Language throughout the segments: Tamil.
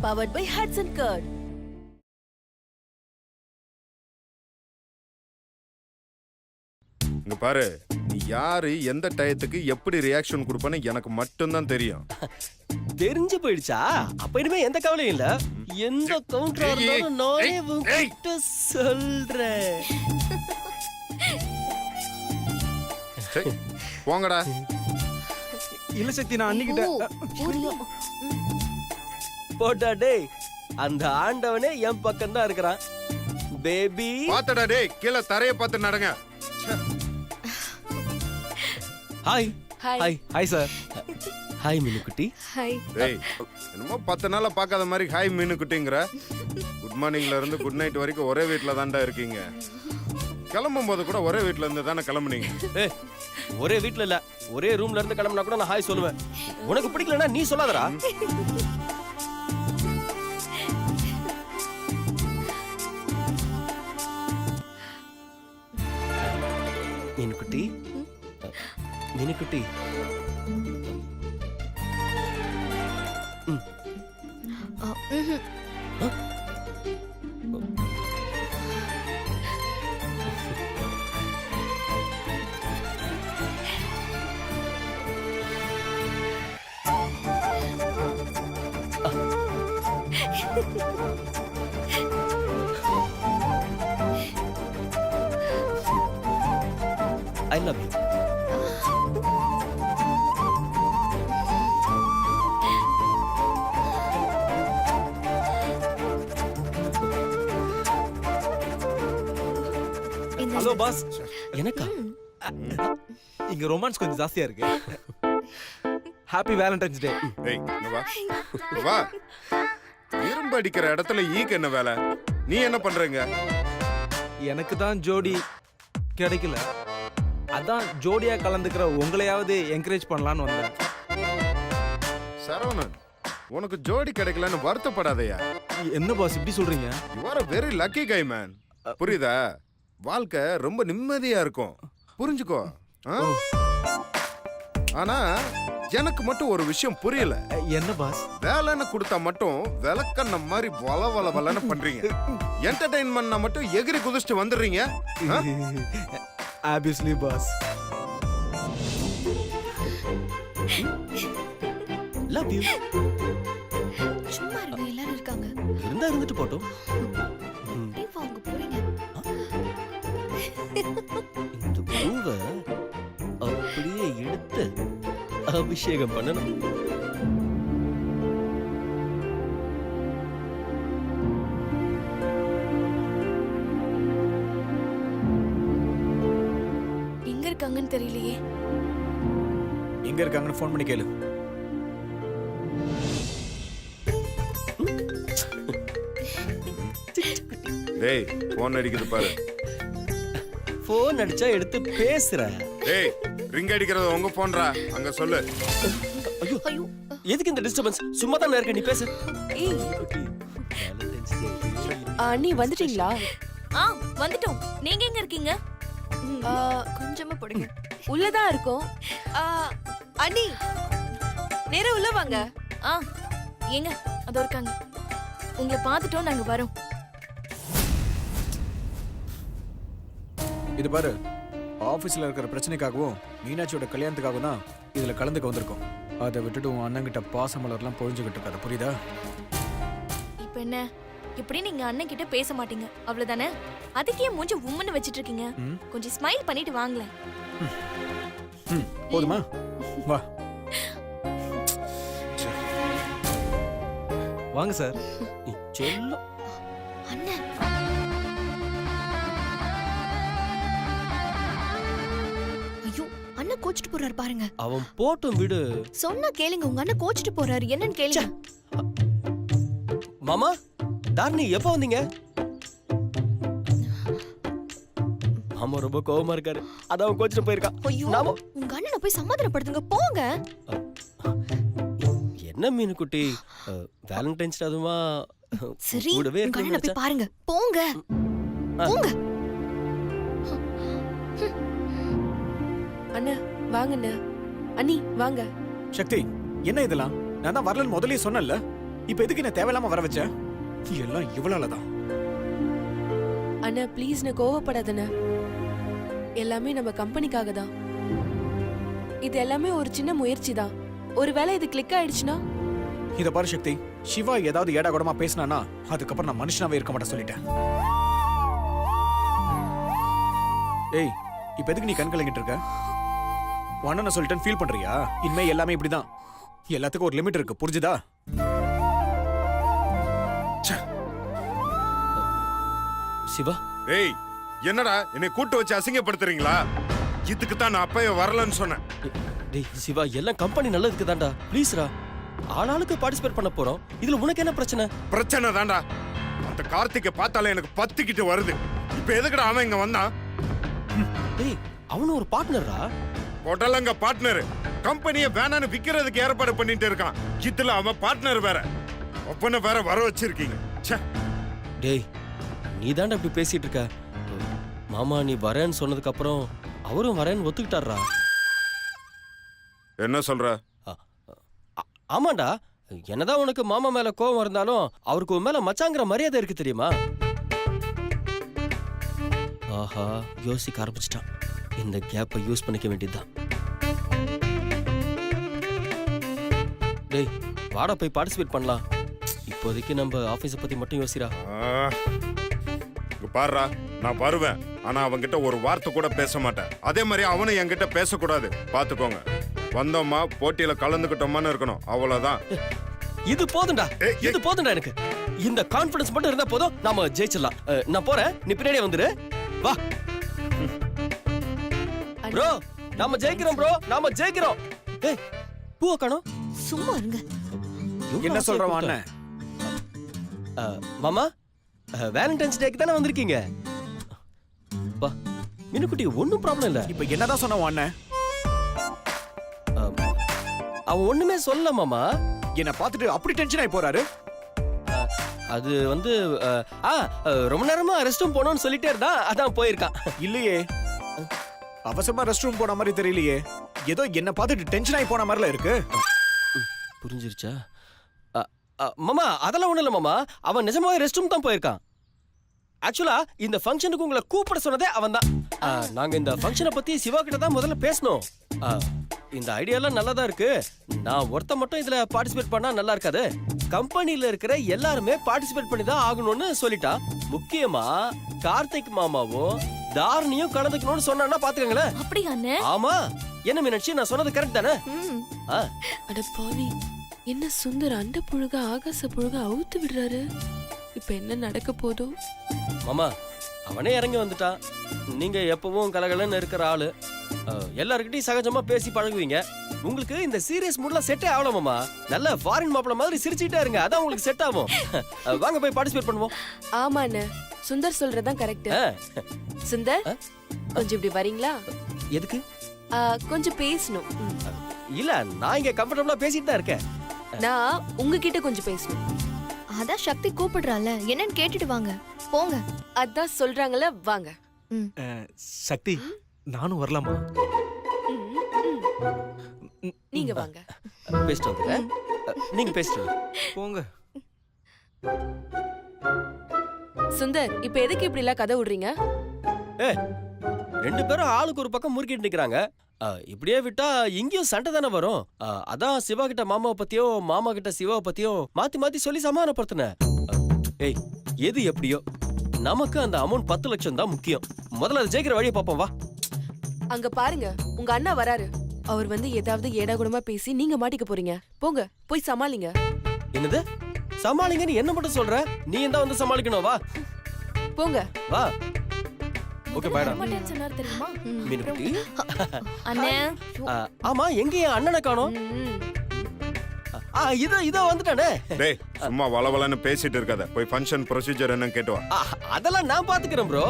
Powered by Hudson Curd. இங்க பாரு, நீ யாரு எந்த டயத்துக்கு எப்படி ரியாக்ஷன் கொடுப்பேன்னு எனக்கு மட்டும்தான் தெரியும். தெரிஞ்சு போயிடுச்சா? அப்ப இனிமே எந்த கவலையும் இல்ல. எந்த கவுண்டரா இருந்தாலும் நானே உன்கிட்ட சொல்றேன். போங்கடா. இல்ல சக்தி, நான் அன்னிக்கிட்ட போட்டா டேய், அந்த ஆண்டவனே என் பக்கம் தான் இருக்கிறான். பேபி பாத்தடா டேய், கீழே தரைய பார்த்து நடங்க. Hi hi hi sir. Hi மினுக்குட்டி. ஹாய். டேய், என்னமோ 10 நாளா பார்க்காத மாதிரி ஹாய் மீனு குட்டிங்கற. குட் மார்னிங்ல இருந்து குட் நைட் வரைக்கும் ஒரே வீட்ல தான்டா இருக்கீங்க. கிளம்பும் போது கூட ஒரே வீட்ல இருந்து தானே கிளம்புனீங்க. ஏய், ஒரே வீட்ல இல்ல, ஒரே ரூம்ல இருந்து கிளம்பினா கூட நான் ஹாய் சொல்லுவேன். உனக்கு பிடிக்கலனா நீ சொல்லாதடா. மினுக்குட்டி, மினுக்குட்டி. I love you. Hello boss. எனக்கா? இங்க ரொமான்ஸ் கொஞ்சம் ஜாஸ்தியா இருக்கு. ஹாப்பி வேலண்டைன்ஸ் டே. டேய், இங்க வா. இங்க வா. இரும்பு அடிக்கிற இடத்துல ஈக்கு என்ன வேலை? நீ என்ன பண்றீங்க? எனக்கு தான் ஜோடி கிடைக்கல. அதான் ஜோடியா கலந்துக்கிற உங்களையாவது என்கரேஜ் பண்ணலான்னு வந்தேன். சரவணன், உனக்கு ஜோடி கிடைக்கலன்னு வருத்தப்படாதயா. என்ன பாஸ் இப்படி சொல்றீங்க? You are a very lucky guy man. புரியுதா? வாழ்க்கை ரொம்ப நிம்மதியா இருக்கும், புரிஞ்சுக்கோ. ஆனா எனக்கு மட்டும் ஒரு விஷயம் புரியல. என்ன பாஸ்? வேலைன்னு கொடுத்தா மட்டும் விளக்கண்ண மாதிரி வள வள வளன்னு பண்றீங்க. என்டர்டைன்மெண்ட்னா மட்டும் எகிரி குதிச்சுட்டு வந்துடுறீங்க. Obviously boss. Love you. சும்மா இருங்க, எல்லாரும் இருக்காங்க. இருந்தா இருந்துட்டு போட்டும். நீங்க வாங்க போறீங்க. இந்த பூவை அப்படியே எடுத்து அபிஷேகம் பண்ணணும். எங்க இருக்காங்கன்னு தெரியலையே. எங்க இருக்காங்கன்னு ஃபோன் பண்ணி கேளு. டேய், போன் அடிக்குது பாரு. போன் அடிச்சா எடுத்து பேசுற. டேய், ரிங் அடிக்கிறது உங்க போன்ரா, அங்க சொல்லு. ஐயோ ஐயோ, எதுக்கு இந்த டிஸ்டர்பன்ஸ்? சும்மா தான் இருக்க, நீ பேசு. ஏய், நீ வந்துட்டீங்களா? வந்துட்டோம். நீங்க எங்க இருக்கீங்க? கொஞ்சமா போடுங்க. உள்ளதான் இருக்கோம். அண்ணி, நேரா உள்ள வாங்க. ஏங்க அதோ இருக்காங்க. உங்களை பார்த்துட்டோம், நாங்க வரோம். இது பாரு, ஆபீஸ்ல இருக்கிற பிரச்சனைக்காகவும் மீனாட்சியோட கல்யாணத்துக்காகவும் தான் இதுல கலந்துக்க வந்திருக்கோம். அதை விட்டுட்டு உன் அண்ணங்கிட்ட பாசமலர்லாம் பொழிஞ்சுக்கிட்டு இருக்காது, புரியுதா? இப்ப என்ன, இப்படி நீங்க அண்ணன் கிட்ட பேச மாட்டீங்க, அவ்வளவுதானே? அதுக்கே மூஞ்சி உம்முன்னு வச்சிட்டு இருக்கீங்க. கொஞ்சம் ஸ்மைல் பண்ணிட்டு வாங்களேன். போதுமா? வா. வாங்க சார். செல்லம். அண்ணன் ஐயோ அண்ணன் கோச்சிட்டு போறாரு பாருங்க. அவன் போட்டும் விடு. சொன்னா கேளுங்க, உங்க அண்ணன் கோச்சிட்டு போறாரு, என்னன்னு கேளுங்க. மாமா தாரணி எப்போ வந்தீங்க? மாமா ரொம்ப கோவமா இருக்காரு, அதான் அவன் கோச்சிட்டு போயிருக்கான். ஐயோ நாம உங்க அண்ணனை போய் சமாதானப்படுத்துங்க போங்க. என்ன மீன் குட்டி, வேலண்டைன்ஸ் டே அதுமா சரி கூடவே உங்க அண்ணனை இருக்கு. போய் பாருங்க போங்க போங்க. அண்ணா வாங்க அண்ணா. அண்ணி வாங்க. சக்தி என்ன இதெல்லாம்? நான் தான் வரலன்னு முதல்லயே சொன்னேன்ல. இப்ப எதுக்கு என்ன தேவையில்லாம வர வச்ச? எல்லாம் இவளாலதான். அண்ணா ப்ளீஸ் நான் கோவப்படாதண்ணா. எல்லாமே நம்ம கம்பெனிக்காக தான். இது எல்லாமே ஒரு சின்ன முயற்சி தான். ஒருவேளை இது கிளிக் ஆயிடுச்சுன்னா? இத பாரு சக்தி, சிவா ஏதாவது ஏடா கூடமா பேசினானா அதுக்கப்புறம் நான் மனுஷனாவே இருக்க மாட்டேன் சொல்லிட்டேன். ஏய் இப்ப எதுக்கு நீ கண் கலங்கிட்டு இருக்க? ஒன்னு சொல்லிட்டேன்னு ஃபீல் பண்றியா? இனிமே எல்லாமே இப்படிதான். எல்லாத்துக்கும் ஒரு லிமிட் இருக்கு, புரிஞ்சுதா? சிவா ஏய் என்னடா என்னை கூட்டு வச்சு அசிங்கப்படுத்துறீங்களா? இதுக்கு தான் நான் அப்பவே வரலன்னு சொன்னேன். டேய் சிவா, எல்லாம் கம்பெனி நல்லதுக்கு தான்டா. ப்ளீஸ்ரா, ஆளாளுக்கு பார்ட்டிசிபேட் பண்ண போறோம். இதுல உனக்கு என்ன பிரச்சனை? பிரச்சனை தான்டா. அந்த கார்த்திகை பார்த்தாலே எனக்கு பத்திக்கிட்டு வருது. இப்ப எதுக்குடா அவன் இங்க வந்தான்? டேய் அவனும் ஒரு பார்ட்னரா? உடலங்க பார்ட்னர். கம்பெனியை வேணான்னு விக்கிறதுக்கு ஏற்பாடு பண்ணிட்டு இருக்கான். இதுல அவன் பார்ட்னர் வேற, ஒப்பனை வேற வர வச்சிருக்கீங்க. ச்சே. டேய் நீ தாண்டா இப்படி பேசிட்டு இருக்க. மாமா நீ வரேன்னு சொன்னதுக்கு அப்புறம் அவரும் வரேன்னு ஒத்துக்கிட்டாரா? என்ன சொல்ற? ஆமாண்டா, என்னதான் உனக்கு மாமா மேல கோவம் இருந்தாலும் அவருக்கு உன் மேல மச்சாங்கிற மரியாதை இருக்கு தெரியுமா? ஆஹா யோசிக்க ஆரம்பிச்சிட்டான். இந்த கேப்பை யூஸ் பண்ணிக்க வேண்டியதுதான். டேய் வாடா போய் பார்ட்டிசிபேட் பண்ணலாம். இப்போதைக்கு நம்ம ஆபீஸை பத்தி மட்டும் யோசிடா. பாருடா, நான் வருவேன், ஆனா அவன்கிட்ட ஒரு வார்த்தை கூட பேச மாட்டேன். அதே மாதிரி அவனும் என்கிட்ட பேசக்கூடாது. பாத்துக்கோங்க. வந்தோமா போட்டியில கலந்துக்கிட்டோமான்னு இருக்கணும், அவ்வளவுதான். இது போதும்டா, ஏய், இது போதும்டா. எனக்கு இந்த கான்ஃபிடன்ஸ் மட்டும் இருந்தா போதும், நாம ஜெயிச்சிடலாம். நான் போறேன், நீ பின்னாடியே வந்துரு. வா ப்ரோ, நாம ஜெயிக்கிறோம் ப்ரோ, நாம ஜெயிக்கிறோம். ஏய் பூவை காணோம். சும்மா இருங்க. என்ன சொல்றவன் அண்ணன்? மாமா வேலண்டைன்ஸ் டேக்கு தானே வந்திருக்கீங்க. வா மினுக்குட்டி, ஒன்னும் ப்ராப்ளம் இல்ல. இப்ப என்னதான் சொன்னவன் அண்ணன்? அவன் ஒண்ணுமே சொல்லல மாமா. என்ன பார்த்துட்டு அப்படி டென்ஷன் ஆகி போறாரு. அது வந்து ரொம்ப நேரமா ரெஸ்ட் ரூம் போனோம்னு சொல்லிட்டே இருந்தா, அதான் போயிருக்கான். இல்லையே, அவசரமா ரெஸ்ட் ரூம் போன மாதிரி தெரியலையே. ஏதோ என்ன பார்த்துட்டு டென்ஷன் ஆகி போன மாதிரில இருக்கு. புரிஞ்சிருச்சா? மாமா அதெல்லாம் ஒண்ணு இல்ல மாமா, அவன் நிஜமாவே ரெஸ்ட் ரூம் தான் போயிருக்கான். ஆக்சுவலா இந்த ஃபங்க்ஷனுக்கு உங்களை கூப்பிட சொன்னதே அவன் தான். நாங்க இந்த ஃபங்க்ஷனை பத்தி சிவா கிட்ட தான் முதல்ல பேசணும். இந்த ஐடியாலாம் நல்லா தான் இருக்கு. நான் ஒருத்த மட்டும் இதுல பார்ட்டிசிபேட் பண்ணா நல்லா இருக்காது. கம்பெனில இருக்கிற எல்லாருமே பார்ட்டிசிபேட் பண்ணி தான் ஆகணும்னு சொல்லிட்டா. முக்கியமா கார்த்திக் மாமாவும் தாரணியும் கலந்துக்கணும்னு சொன்னா பாத்துக்கங்களேன். அப்படி அண்ணே? ஆமா, என்ன மீனாட்சி, நான் சொன்னது கரெக்ட் தானே? அட பாவி, என்ன சுந்தர் அண்ட புழுக ஆகாச புழுக அவுத்து விடுறாரு. இப்ப என்ன நடக்க போதோ? மாமா அவனே இறங்கி வந்துட்டான். நீங்க எப்பவும் கலகலன்னு இருக்கிற ஆளு, எல்லாருக்கிட்டையும் சகஜமா பேசி பழகுவீங்க. உங்களுக்கு இந்த சீரியஸ் மூட்ல செட்டே ஆகல மாமா. நல்ல ஃபாரின் மாப்பிள்ள மாதிரி சிரிச்சுட்டே இருங்க, அதான் உங்களுக்கு செட் ஆகும். வாங்க போய் பார்ட்டிசிபேட் பண்ணுவோம். ஆமா அண்ணா, சுந்தர் சொல்றதுதான் கரெக்ட். சுந்தர் கொஞ்சம் இப்படி வரீங்களா? எதுக்கு? கொஞ்சம் பேசணும். இல்ல, நான் இங்க கம்ஃபர்டபுளா பேசிட்டு தான் இருக்கேன். நான் உங்ககிட்ட கொஞ்சம் பேசணும். அதான் சக்தி கூப்பிடுறால, என்னன்னு கேட்டுட்டு வாங்க. போங்க. அதான் சொல்றாங்கல்ல, வாங்க. சக்தி, நானும் வரலாமா? நீங்க வாங்க. பேசிட்டு வந்துங்க. நீங்க பேசிட்டு போங்க. சுந்தர், இப்ப எதுக்கு இப்படி எல்லாம் கதை விடுறீங்க? ரெண்டு பேரும் ஆளுக்கு ஒரு பக்கம் முறுக்கிட்டு நிக்கிறாங்க. இப்படியே விட்டா இங்கேயும் சண்டை தானே வரும். அதான் சிவா கிட்ட மாமாவை பத்தியோ, மாமா கிட்ட சிவாவை பத்தியோ மாத்தி மாத்தி சொல்லி சமாதானப்படுத்தினேன். ஏய் எது எப்படியோ நமக்கு அந்த அமௌண்ட் 10 லட்சம் தான் முக்கியம். முதல்ல அதை ஜெயிக்கிற வழியை பார்ப்போம் வா. அங்க பாருங்க, உங்க அண்ணா வராரு. அவர் வந்து ஏதாவது ஏடாகுடமா பேசி நீங்க மாட்டிக்க போறீங்க. போங்க போய் சமாளிங்க. என்னது சமாளிங்கன்னு என்ன மட்டும் சொல்ற நீ தான் வந்து சமாளிக்கணும் வா போங்க. வா ஓகே பாய்டா ரொம்ப டென்ஷனா தெரியுமா? மீனுக்குட்டி அண்ணே ஆமா எங்க என் அண்ணனை காணோம் ம். இதோ வந்துட்டானே டேய் சும்மா வளவலன்னு பேசிட்டு இருக்காத, போய் ஃபங்க்ஷன் ப்ரொசீஜர் என்னன்னு கேட்டு வா. அதெல்லாம் நான் பாத்துக்கிறேன் ப்ரோ.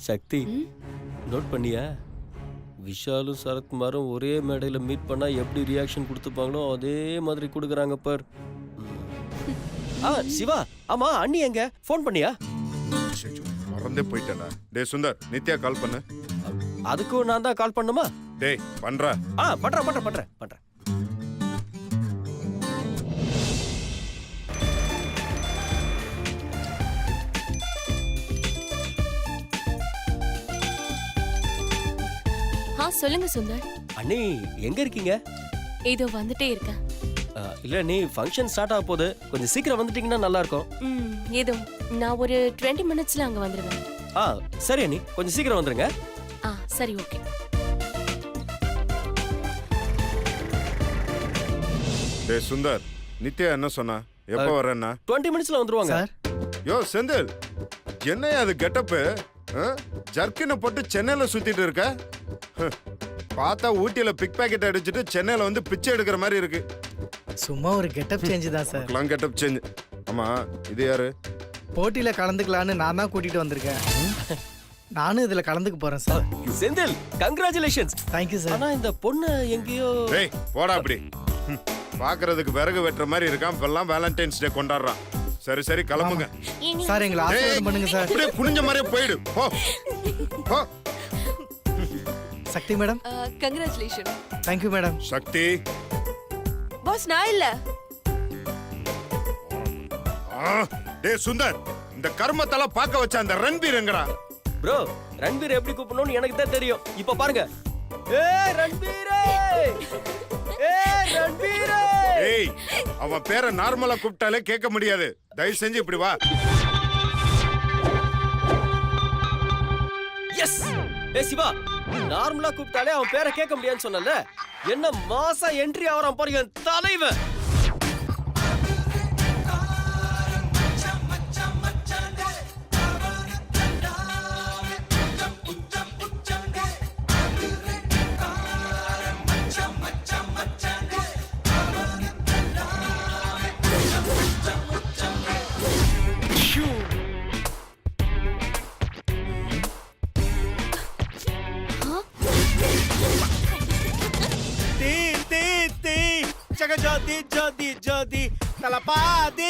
சக்தி நோட் பண்ணியா? விஷாலும் சரத்குமாரும் ஒரே மேடையில மீட் பண்ணா எப்படி ரியாக்ஷன் கொடுத்துப்பாங்களோ அதே மாதிரி கொடுக்குறாங்க பார். சிவா ஆமா அண்ணி எங்க ஃபோன் பண்ணியா? ஐயோ, மறந்தே போயிட்டேன்டா. டேய் சுந்தர், நித்யா கால் பண்ணு. அதுக்கும் நான் தான் கால் பண்ணுமா? டேய் பண்றா. பண்றேன். சொல்லுங்க சுந்தர். அண்ணி எங்க இருக்கீங்க? இதோ வந்துட்டே இருக்கேன். இல்ல நீ ஃபங்க்ஷன் ஸ்டார்ட் ஆக போகுது, கொஞ்சம் சீக்கிரம் வந்துட்டீங்கன்னா நல்லா இருக்கும். ஏதோ நான் ஒரு 20 மினிட்ஸ்ல அங்க வந்துருவேன். சரி அண்ணி கொஞ்சம் சீக்கிரம் வந்துருங்க. சரி ஓகே. டேய் சுந்தர், நித்யா என்ன சொன்னா? எப்ப வரேன்னா? 20 மினிட்ஸ்ல வந்துருவாங்க. யோ செந்தில், என்னையா அது கெட்டப்பு? ஜர்க்கினை போட்டு சென்னையில சுத்திட்டு இருக்க? பார்த்தா ஊட்டியில பிக் பாக்கெட் அடிச்சுட்டு சென்னையில வந்து பிச்சை எடுக்கிற மாதிரி இருக்கு. சும்மா ஒரு கெட்டப் சேஞ்ச் தான் சார். Long getup change. ஆமா இது யாரு? போட்டியில கலந்துக்கலான்னு நான் தான் கூட்டிட்டு வந்திருக்கேன். நானும் இதுல கலந்துக்க போறேன் sir. Senthil congratulations. Thank you sir. ஆனா இந்த பொண்ணு எங்கேயோ. டேய் போடா அப்படி. பாக்குறதுக்கு விறகு வெட்டுற மாதிரி இருக்கான், இப்பெல்லாம் வேலண்டைன்ஸ் டே கொண்டாடுறான். சரி கிளம்புங்க. சார் எங்களை ஆசீர்வாதம் பண்ணுங்க சார். அப்படியே குனிஞ்ச மாதிரியே போயிடு. போ போ. Shakti madam. Congratulation. Thank you madam. Shakti. Boss நான் இல்ல. டேய் சுந்தர், இந்த கர்மத்தெல்லாம் பார்க்க வச்ச அந்த ரன்பீர் எங்கடா? ப்ரோ ரன்பீர் எப்படி கூப்பிடணும்னு எனக்கு தான் தெரியும். இப்ப பாருங்க. ரன்பீரே! ரன்பீரே! ஏய், அவன் பேரை நார்மலா கூப்பிட்டாலே கேட்க முடியாது. தயவு செஞ்சு இப்படி வா. எஸ். சிவா, நார்மலா கூப்பிட்டாலே அவன் பேரை கேட்க முடியாதுன்னு சொன்னல. என்ன மாசா என்ட்ரி ஆவறான் பாருங்க என் தலைவன். ஜோதி தலப்பா தீ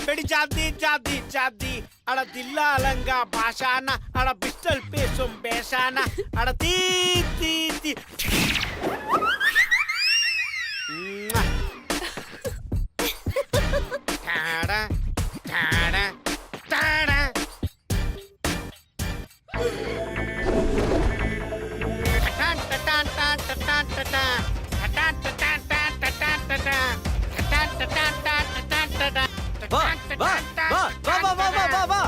பெடி ஜாதி அட தில்லாலங்கா பாஷானா அட பிஸ்டல் பேசும் பேஷானா அட தீ டாடா டாடா டாடா வா.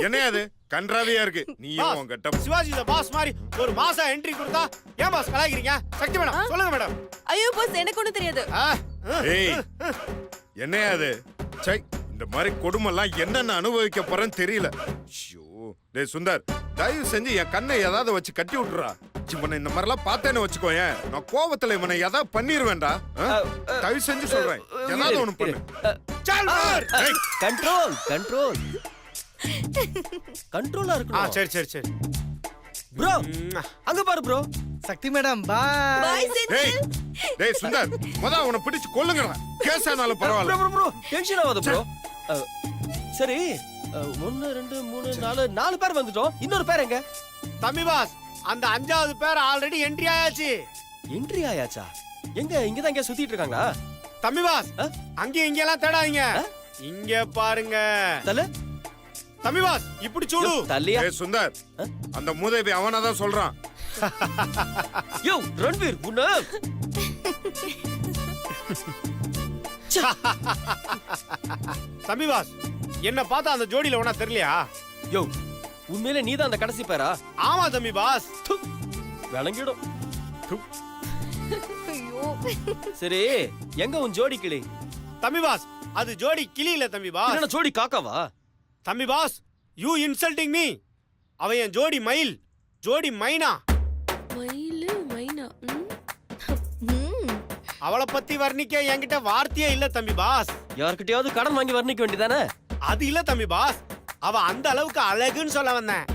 என்ன அது கன்றாவியா இருக்கு? நீயும் உன் கெட்டப். சிவாஜி த பாஸ் மாதிரி ஒரு மாசா என்ட்ரி கொடுத்தா ஏன் பாஸ் கலாய்க்கிறீங்க? சக்தி மேடம் சொல்லுங்க மேடம். ஐயோ பாஸ் எனக்கு ஒண்ணும் தெரியாது. ஏய், என்ன அது? சை, இந்த மாதிரி கொடுமெல்லாம் என்னென்ன அனுபவிக்க போறேன்னு தெரியல. ஐயோ, டேய் சுந்தர், தயவு செஞ்சு என் கண்ணை ஏதாவது வச்சு கட்டி விட்டுறா. இவனை இந்த மாதிரிலாம் பார்த்தேன்னு வச்சுக்கோயேன், நான் கோவத்துல இவனை ஏதாவது பண்ணிருவேன்டா. தயவு செஞ்சு சொல்றேன், ஏதாவது ஒண்ணு பண்ணு. கண்ட்ரோலா இருக்கணும். சரி ப்ரோ அங்க பாரு ப்ரோ. சக்தி மேடம் பாய். டேய் சுந்தர், அவனை பிடிச்சு கொல்லுங்கடா. கேஸ் ஆனாலும் பரவாயில்ல. ப்ரோ டென்ஷன் ஆகாத ப்ரோ. சரி 1 2 3 4 பேர் வந்துட்டோம். இன்னொரு பேர் எங்க? தம்பி பாஸ், அந்த 5வது பேர் ஆல்ரெடி என்ட்ரி ஆயாச்சு. என்ட்ரி ஆயாச்சா? எங்க இங்கதான் எங்க சுத்திட்டு இருக்காங்களா? தம்பி பாஸ், அங்க இங்க எல்லாம் தேடாதீங்க, இங்க பாருங்க. தம்பி பாஸ் இப்படி சூடு. தல்லியா? டேய் சுந்தர், அந்த மூதேவி அவனதான் சொல்றான். யோ ரன்வீர் உன்ன தம்பி பாஸ், என்ன பார்த்தா அந்த ஜோடியில ஒண்ணா தெரியலையா? யோ உண்மையிலே நீதான் அந்த கடைசி பேரா? ஆமா தம்பி பாஸ். விளங்கிடும். ஐயோ சரி, எங்க உன் ஜோடி கிளி? தம்பி பாஸ், அது ஜோடி கிளி இல்ல தம்பி பாஸ். என்ன ஜோடி காக்காவா? தம்பி பாஸ், யூ இன்சல்டிங் மீ. அவ என் ஜோடி மயில், ஜோடி மைனா. மயிலு மைனா. ம். அவளை பத்தி வர்ணிக்க என்கிட்ட வார்த்தையே இல்ல தம்பி பாஸ். யார்கிட்டயாவது கடன் வாங்கி வர்ணிக்க வேண்டியதானே? அது இல்ல தம்பி பாஸ், அவ அந்த அளவுக்கு அழகுன்னு சொல்ல வந்தேன்.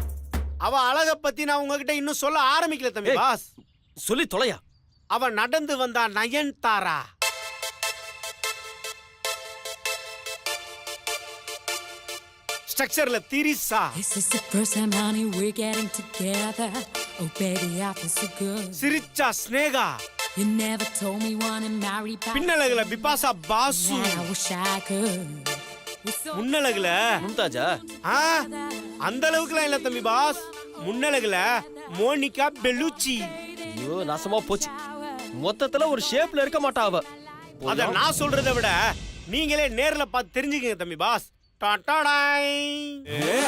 அவ அழக பத்தி நான் உங்ககிட்ட இன்னும் சொல்ல ஆரம்பிக்கல தம்பி ஏய். பாஸ். சொல்லி தொலையா. அவ நடந்து வந்தா Nayanthara. ஸ்ட்ரக்சர்ல Trisha. This is the first time, honey, we're getting together. Oh, baby, I feel so good. சிரிச்சா Sneha. You never told me wanna marry back. பின்னழகுல Bipasha Basu. Man, I wish I could. We're so முன்னழகுல மும்தாஜா? ஆ, அந்த அளவுக்குலாம் இல்ல தம்பி பாஸ். முன்னழகுல மோனிகா பெலுச்சி. ஐயோ நாசமா போச்சு. மொத்தத்துல ஒரு ஷேப்ல இருக்க மாட்டா அவ. அத நான் சொல்றதை விட நீங்களே நேர்ல பார்த்து தெரிஞ்சுக்கங்க தம்பி பாஸ். டாடாடாய். ஏய்,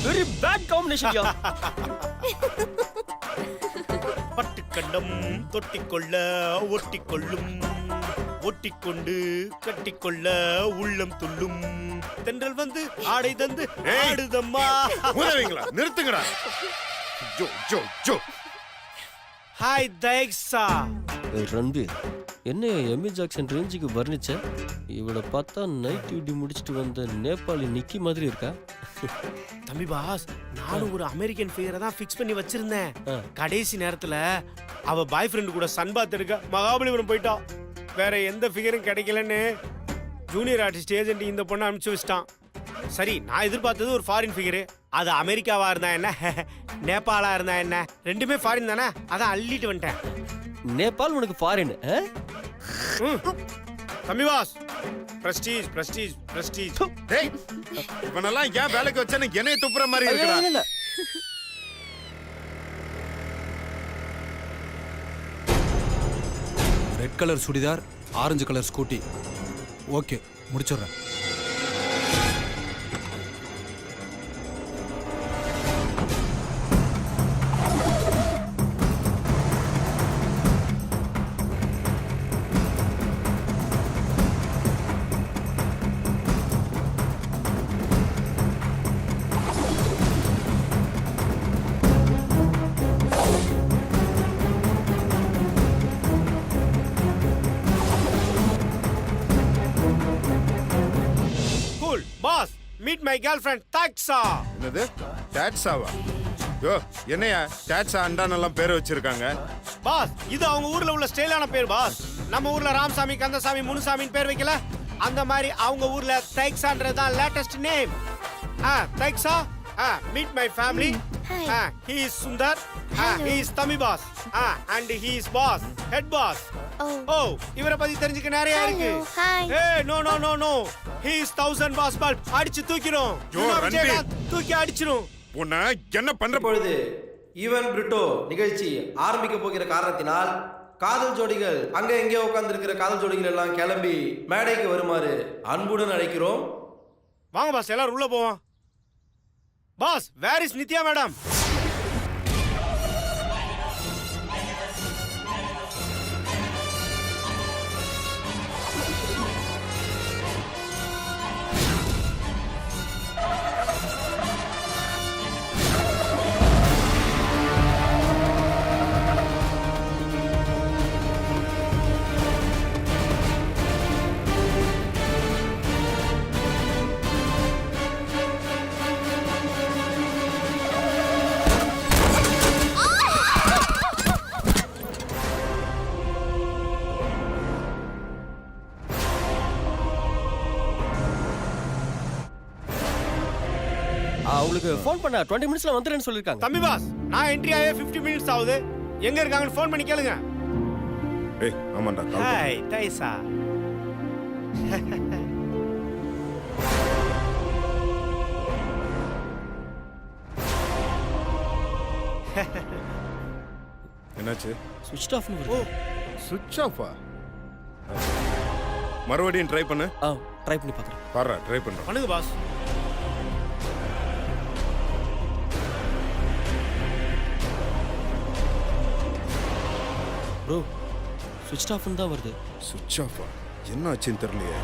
very bad combination யா. பட்டுக்கண்டம் தொட்டிக்கொள்ள ஒட்டிக்கொள்ளும், ஒட்டிக்கொண்டு கட்டிக்கொள்ள உள்ளம் துள்ளும், தென்றல் வந்து ஆடை தந்து ஆடுதம்மா. உதவிங்களா நிறுத்துங்கடா. ஜோ ஜோ ஜோ. ஹாய் தைக்ஸா. ஏய், ரன்பீர் என்ன எமி ஜாக்சன் ரேஞ்சுக்கு வர்ணிச்ச? இவளை பார்த்தா நைட் டியூட்டி முடிச்சுட்டு வந்த நேபாளி நிக்கி மாதிரி இருக்கா? தம்பி பாஸ், நானும் ஒரு அமெரிக்கன் ஃபிகரை தான் ஃபிக்ஸ் பண்ணி வச்சிருந்தேன். கடைசி நேரத்துல அவ பாய் ஃப்ரெண்டு கூட சன்பாத் எடுக்க மகாபலிபுரம் போயிட்டா. வேற எந்த ஃபிகரும் கிடைக்கலன்னு ஜூனியர் ஆர்டிஸ்ட் ஏஜென்ட் இந்த பொண்ணை அனுப்பிச்சு வச்சிட்டான். சரி, நான் எதிர்பார்த்தது ஒரு ஃபாரின் ஃபிகரு. அது அமெரிக்காவா இருந்தா என்ன, நேபாளா இருந்தா என்ன, ரெண்டுமே ஃபாரின் தானே, அதான் அள்ளிட்டு வந்துட்டேன். நேபாள் உனக்கு ஃபாரின்? தம்பி பாஸ், பிரஸ்டீஜ் பிரஸ்டீஜ் பிரஸ்டீஜ். டேய், இவனெல்லாம் ஏன் வேலைக்கு வச்சேன்னு என்னைய துப்புற மாதிரி இருக்குடா. இல்ல red colour churidar, orange colour scooty. Okay, முடிச்சிடுறேன். Boss, meet my girlfriend டாக்ஸா. என்னது டாட்ஸாவா? யோ என்னையா டாட்ஸா அண்டானெல்லாம் பேர் வச்சிருக்காங்க? பாஸ், இது அவங்க ஊர்ல உள்ள ஸ்டைலான பேர் பாஸ். நம்ம ஊர்ல ராமசாமி, கந்தசாமி, முனுசாமின்னு பேர் வைக்கல, அந்த மாதிரி அவங்க ஊர்ல தைக்ஸான்றது தான் லேட்டஸ்ட் நேம். தைக்ஸா, meet my family. He is Sundar. He is Tami boss. And he is boss, head boss. Oh, இவரை பத்தி தெரிஞ்சுக்க நிறைய இருக்கு. Hey, no. He is 1000 boss bulb. அடிச்சு தூக்கிரும். யோ, ரன்பீர். தூக்கி அடிச்சிரும். உன்னை என்ன பண்ற? இப்பொழுது ஈவன் பிரிட்டோ நிகழ்ச்சி ஆரம்பிக்க போகிற காரணத்தினால் காதல் ஜோடிகள் அங்க எங்கே உட்கார்ந்திருக்கிற காதல் ஜோடிகள் எல்லாம் கிளம்பி மேடைக்கு வருமாறு அன்புடன் அழைக்கிறோம். வாங்க பாஸ், எல்லாரும் உள்ள போவோம். Boss, where is Nithya madam? உங்களுக்கு ஃபோன் பண்ண 20 மினிட்ஸ்ல வந்துறேன்னு சொல்லிருக்காங்க. தம்பி பாஸ், நான் என்ட்ரி ஆகவே 50 மினிட்ஸ் ஆகுது. எங்க இருக்காங்கன்னு ஃபோன் பண்ணி கேளுங்க. ஏய் ஆமாண்டா call பண்ணு. ஹாய் டைசா. என்னாச்சு? ஸ்விட்ச் ஆஃப்னு வருது. சுவிட்ச் ஆஃபா? மறுபடியும் ட்ரை பண்ணு. ட்ரை பண்ணி பார்க்கறேன். பாரு ட்ரை பண்றேன். பண்ணுங்க பாஸ். ப்ரோ, ஸ்விட்ச் ஆஃப்னு தான் வருது. சுவிட்ச் ஆஃபா? என்ன ஆச்சுன்னு தெரியலையே.